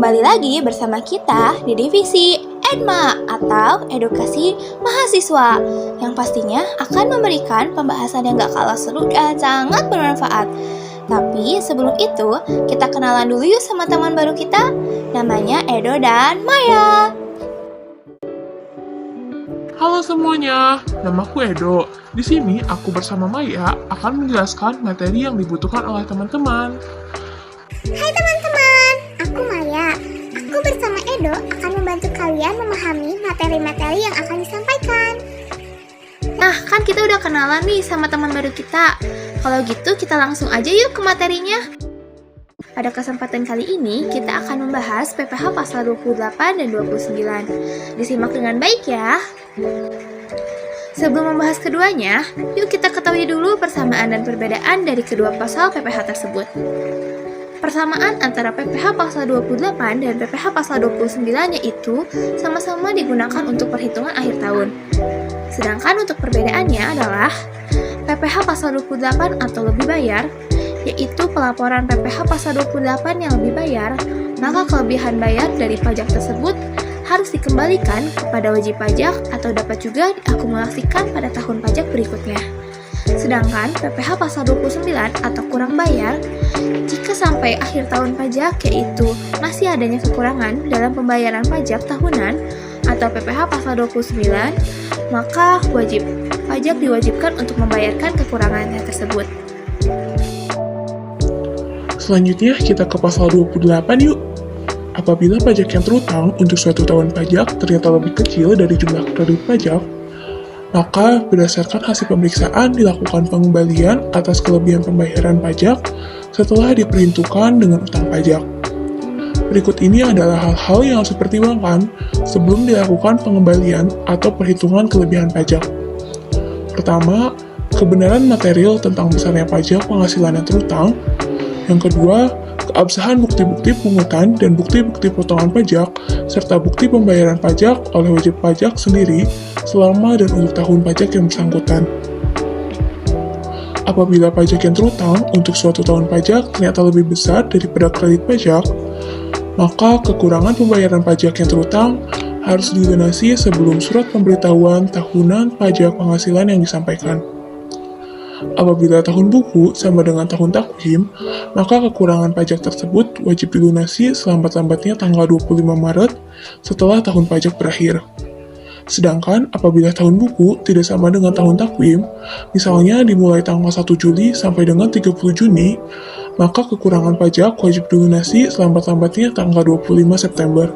Kembali lagi bersama kita di divisi EDMA atau Edukasi Mahasiswa yang pastinya akan memberikan pembahasan yang gak kalah seru dan sangat bermanfaat. Tapi sebelum itu, kita kenalan dulu yuk sama teman baru kita. Namanya Edo dan Maya. Halo semuanya, namaku Edo. Di sini aku bersama Maya akan menjelaskan materi yang dibutuhkan oleh teman-teman. Hai teman-teman, aku Maya. Aku bersama Edo akan membantu kalian memahami materi-materi yang akan disampaikan. Nah, kan kita udah kenalan nih sama teman baru kita. Kalau gitu kita langsung aja yuk ke materinya. Pada kesempatan kali ini, kita akan membahas PPH pasal 28 dan 29. Disimak dengan baik ya. Sebelum membahas keduanya, yuk kita ketahui dulu persamaan dan perbedaan dari kedua pasal PPH tersebut. Persamaan antara PPH pasal 28 dan PPH pasal 29 yaitu sama-sama digunakan untuk perhitungan akhir tahun. Sedangkan untuk perbedaannya adalah PPH pasal 28 atau lebih bayar, yaitu pelaporan PPH pasal 28 yang lebih bayar, maka kelebihan bayar dari pajak tersebut harus dikembalikan kepada wajib pajak atau dapat juga diakumulasikan pada tahun pajak berikutnya. Sedangkan PPH pasal 29 atau kurang bayar, jika sampai akhir tahun pajak yaitu masih adanya kekurangan dalam pembayaran pajak tahunan atau PPH pasal 29, maka wajib pajak diwajibkan untuk membayarkan kekurangannya tersebut. Selanjutnya kita ke pasal 28 yuk. Apabila pajak yang terutang untuk suatu tahun pajak ternyata lebih kecil dari jumlah kredit pajak, maka berdasarkan hasil pemeriksaan dilakukan pengembalian atas kelebihan pembayaran pajak setelah diperhitungkan dengan utang pajak. Berikut ini adalah hal-hal yang harus dipertimbangkan sebelum dilakukan pengembalian atau perhitungan kelebihan pajak. Pertama, kebenaran material tentang besarnya pajak penghasilan yang terutang. Yang kedua, keabsahan bukti-bukti pungutan dan bukti-bukti potongan pajak, serta bukti pembayaran pajak oleh wajib pajak sendiri selama dan untuk tahun pajak yang bersangkutan. Apabila pajak yang terutang untuk suatu tahun pajak ternyata lebih besar daripada kredit pajak, maka kekurangan pembayaran pajak yang terutang harus dilunasi sebelum surat pemberitahuan tahunan pajak penghasilan yang disampaikan. Apabila tahun buku sama dengan tahun takwim, maka kekurangan pajak tersebut wajib dilunasi selambat-lambatnya tanggal 25 Maret setelah tahun pajak berakhir. Sedangkan apabila tahun buku tidak sama dengan tahun takwim, misalnya dimulai tanggal 1 Juli sampai dengan 30 Juni, maka kekurangan pajak wajib dilunasi selambat-lambatnya tanggal 25 September.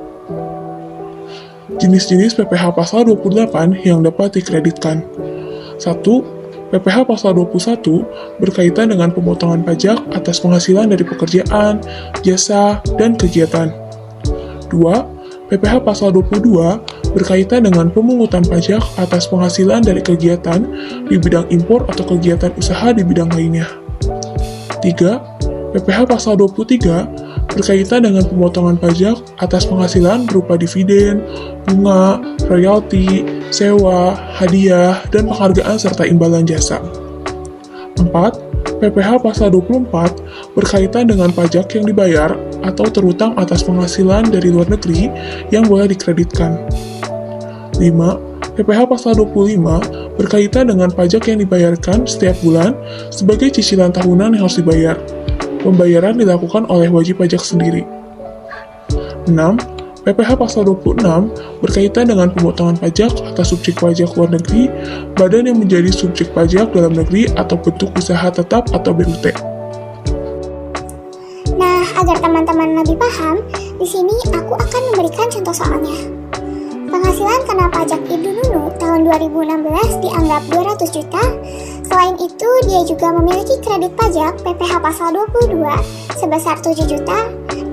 Jenis-jenis PPH pasal 28 yang dapat dikreditkan. 1. PPH pasal 21 berkaitan dengan pemotongan pajak atas penghasilan dari pekerjaan, jasa, dan kegiatan. 2. PPH pasal 22 berkaitan dengan pemungutan pajak atas penghasilan dari kegiatan di bidang impor atau kegiatan usaha di bidang lainnya. 3. PPH pasal 23 berkaitan dengan pemotongan pajak atas penghasilan berupa dividen, bunga, royalti, sewa, hadiah, dan penghargaan serta imbalan jasa. 4. PPH pasal 24 berkaitan dengan pajak yang dibayar atau terutang atas penghasilan dari luar negeri yang boleh dikreditkan. 5. PPH pasal 25 berkaitan dengan pajak yang dibayarkan setiap bulan sebagai cicilan tahunan yang harus dibayar. Pembayaran dilakukan oleh wajib pajak sendiri. 6. PPH pasal 26 berkaitan dengan pemotongan pajak atas subjek pajak luar negeri, badan yang menjadi subjek pajak dalam negeri atau bentuk usaha tetap atau BUT. Nah, agar teman-teman lebih paham, di sini aku akan memberikan contoh soalnya. Penghasilan karena pajak Ibu Nunu tahun 2016 dianggap 200 juta. Selain itu, dia juga memiliki kredit pajak PPH pasal 22 sebesar 7 juta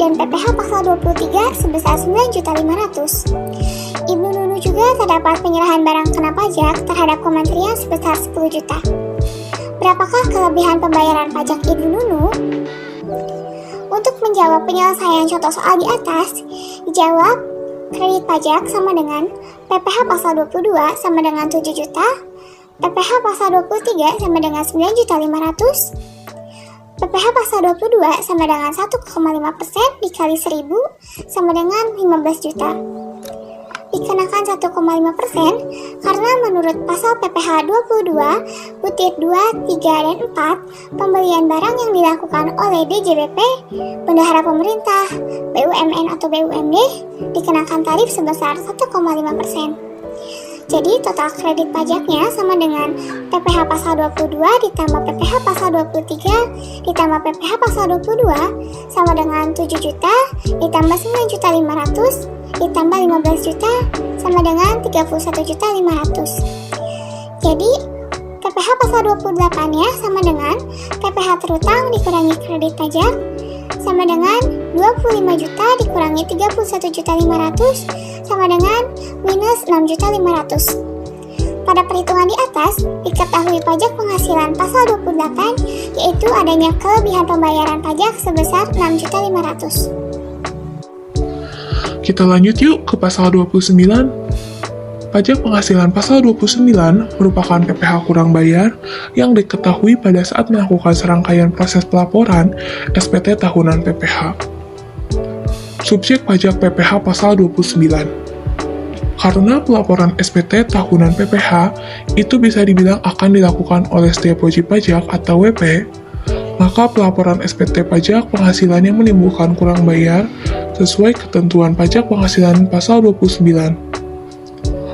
dan PPH pasal 23 sebesar 9.500.000. Ibu Nunu juga terdapat penyerahan barang kena pajak terhadap kementerian sebesar 10 juta. Berapakah kelebihan pembayaran pajak Ibu Nunu? Untuk menjawab penyelesaian contoh soal di atas, dijawab kredit pajak sama dengan PPH pasal 22 sama dengan 7 juta, PPH pasal 23 sama dengan 9.500.000, PPh pasal 22 sama dengan 1,5% dikali 1000 sama dengan 15 juta. Dikenakan 1,5% karena menurut pasal PPh 22 butir 2, 3, dan 4 pembelian barang yang dilakukan oleh DJBP, bendahara pemerintah, BUMN atau BUMD dikenakan tarif sebesar 1,5%. Jadi total kredit pajaknya sama dengan PPh pasal 22 ditambah PPh pasal 23 ditambah PPh pasal 22 sama dengan 7 juta ditambah 9.500.000 ditambah 15 juta sama dengan 31.500.000. Jadi PPh pasal 28 nya sama dengan PPh terutang dikurangi kredit pajak sama dengan 25 juta dikurangi 31.500.000 sama dengan minus 6.500.000. Pada perhitungan di atas, diketahui pajak penghasilan pasal 28 yaitu adanya kelebihan pembayaran pajak sebesar 6.500.000. Kita lanjut yuk ke pasal 29. Pajak penghasilan pasal 29 merupakan PPh kurang bayar yang diketahui pada saat melakukan serangkaian proses pelaporan SPT tahunan PPh. Subjek pajak PPh pasal 29. Karena pelaporan SPT tahunan PPh itu bisa dibilang akan dilakukan oleh setiap wajib pajak atau WP, maka pelaporan SPT pajak penghasilan yang menimbulkan kurang bayar sesuai ketentuan pajak penghasilan pasal 29.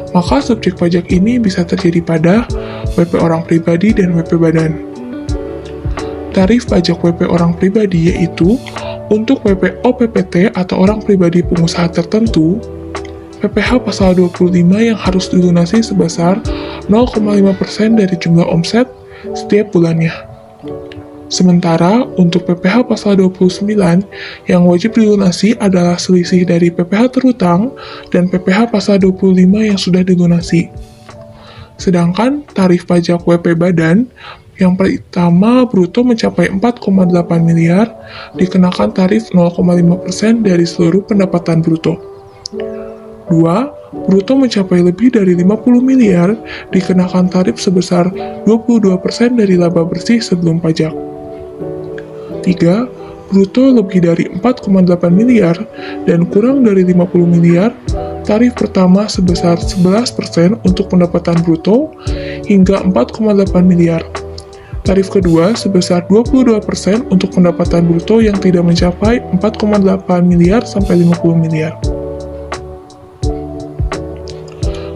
Maka subjek pajak ini bisa terjadi pada WP orang pribadi dan WP badan. Tarif pajak WP orang pribadi yaitu untuk WP OPPT atau orang pribadi pengusaha tertentu, PPh pasal 25 yang harus dilunasi sebesar 0,5% dari jumlah omset setiap bulannya. Sementara untuk PPh pasal 29 yang wajib dilunasi adalah selisih dari PPh terutang dan PPh pasal 25 yang sudah dilunasi. Sedangkan tarif pajak WP badan yang pertama bruto mencapai 4,8 miliar dikenakan tarif 0,5% dari seluruh pendapatan bruto. 2. Bruto mencapai lebih dari 50 miliar dikenakan tarif sebesar 22% dari laba bersih sebelum pajak. 3. Bruto lebih dari 4,8 miliar dan kurang dari 50 miliar, tarif pertama sebesar 11% untuk pendapatan bruto hingga 4,8 miliar. Tarif kedua sebesar 22% untuk pendapatan bruto yang tidak mencapai 4,8 miliar sampai 50 miliar.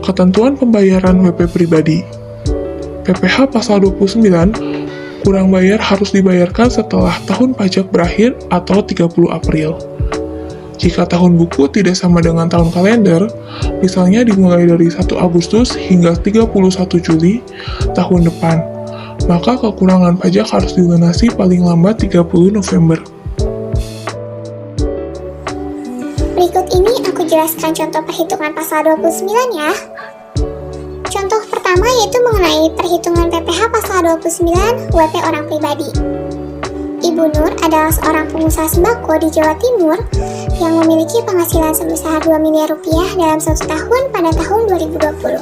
Ketentuan pembayaran WP pribadi. PPh pasal 29 kurang bayar harus dibayarkan setelah tahun pajak berakhir atau 30 April. Jika tahun buku tidak sama dengan tahun kalender, misalnya dimulai dari 1 Agustus hingga 31 Juli tahun depan, maka kekurangan pajak harus dilunasi paling lambat 30 November. Berikut ini aku jelaskan contoh perhitungan pasal 29 ya. Contoh pertama yaitu mengenai perhitungan PPh pasal 29 WP orang pribadi. Ibu Nur adalah seorang pengusaha sembako di Jawa Timur yang memiliki penghasilan sebesar 2 miliar rupiah dalam 1 tahun pada tahun 2020.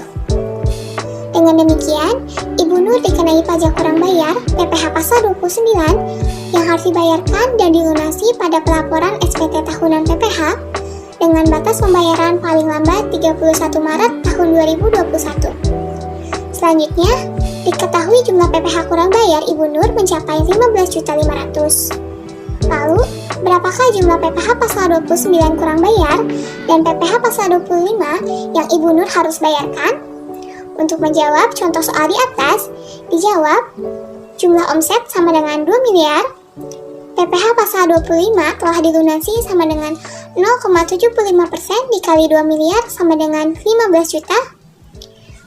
Dengan demikian, Ibu Nur dikenai pajak kurang bayar PPh pasal 29 yang harus dibayarkan dan dilunasi pada pelaporan SPT tahunan PPh dengan batas pembayaran paling lambat 31 Maret tahun 2021. Selanjutnya, diketahui jumlah PPh kurang bayar Ibu Nur mencapai 15.500.000. Lalu, berapakah jumlah PPh pasal 29 kurang bayar dan PPh pasal 25 yang Ibu Nur harus bayarkan? Untuk menjawab contoh soal di atas, dijawab jumlah omset sama dengan 2 miliar, PPh pasal 25 telah dilunasi sama dengan 0,75% dikali 2 miliar sama dengan 15 juta.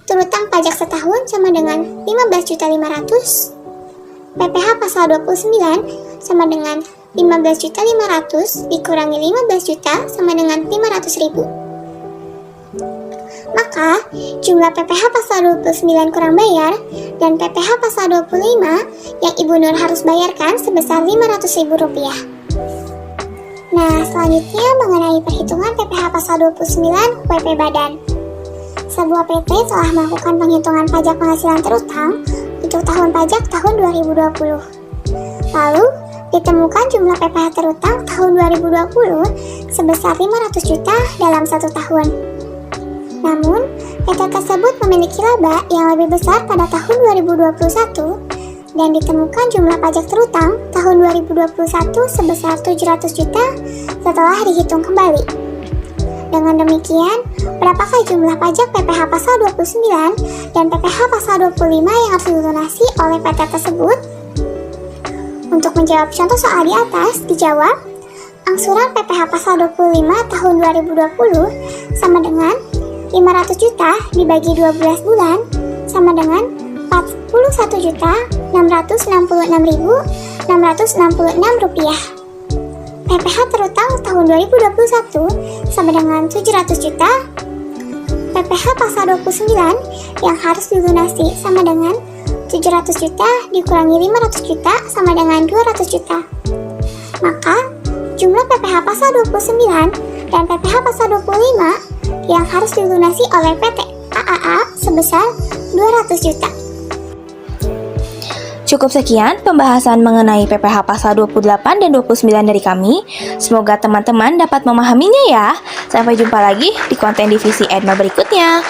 Turutang pajak setahun sama dengan 15.500.000. PPh pasal 29 sama dengan 15.500.000 dikurangi 15 juta sama dengan 500.000. Maka, jumlah PPh pasal 29 kurang bayar dan PPh pasal 25 yang Ibu Nur harus bayarkan sebesar Rp500.000. Nah, selanjutnya mengenai perhitungan PPh pasal 29 WP badan. Sebuah PT telah melakukan penghitungan pajak penghasilan terutang untuk tahun pajak tahun 2020. Lalu, ditemukan jumlah PPh terutang tahun 2020 sebesar 500 juta dalam 1 tahun. Namun, PT tersebut memiliki laba yang lebih besar pada tahun 2021 dan ditemukan jumlah pajak terutang tahun 2021 sebesar 700 juta setelah dihitung kembali. Dengan demikian, berapakah jumlah pajak PPh pasal 29 dan PPh pasal 25 yang harus dilunasi oleh PT tersebut? Untuk menjawab contoh soal di atas, dijawab, angsuran PPh pasal 25 tahun 2020 sama dengan 500 juta dibagi 12 bulan sama dengan 41.666.666 rupiah. PPh terutang tahun 2021 sama dengan 700 juta. PPh pasal 29 yang harus dilunasi sama dengan 700 juta dikurangi 500 juta sama dengan 200 juta. Maka, jumlah PPh pasal 29 dan PPh pasal 25 yang harus dilunasi oleh PT AAA sebesar 200 juta. Cukup sekian pembahasan mengenai PPh pasal 28 dan 29 dari kami. Semoga teman-teman dapat memahaminya ya. Sampai jumpa lagi di konten divisi Edma berikutnya.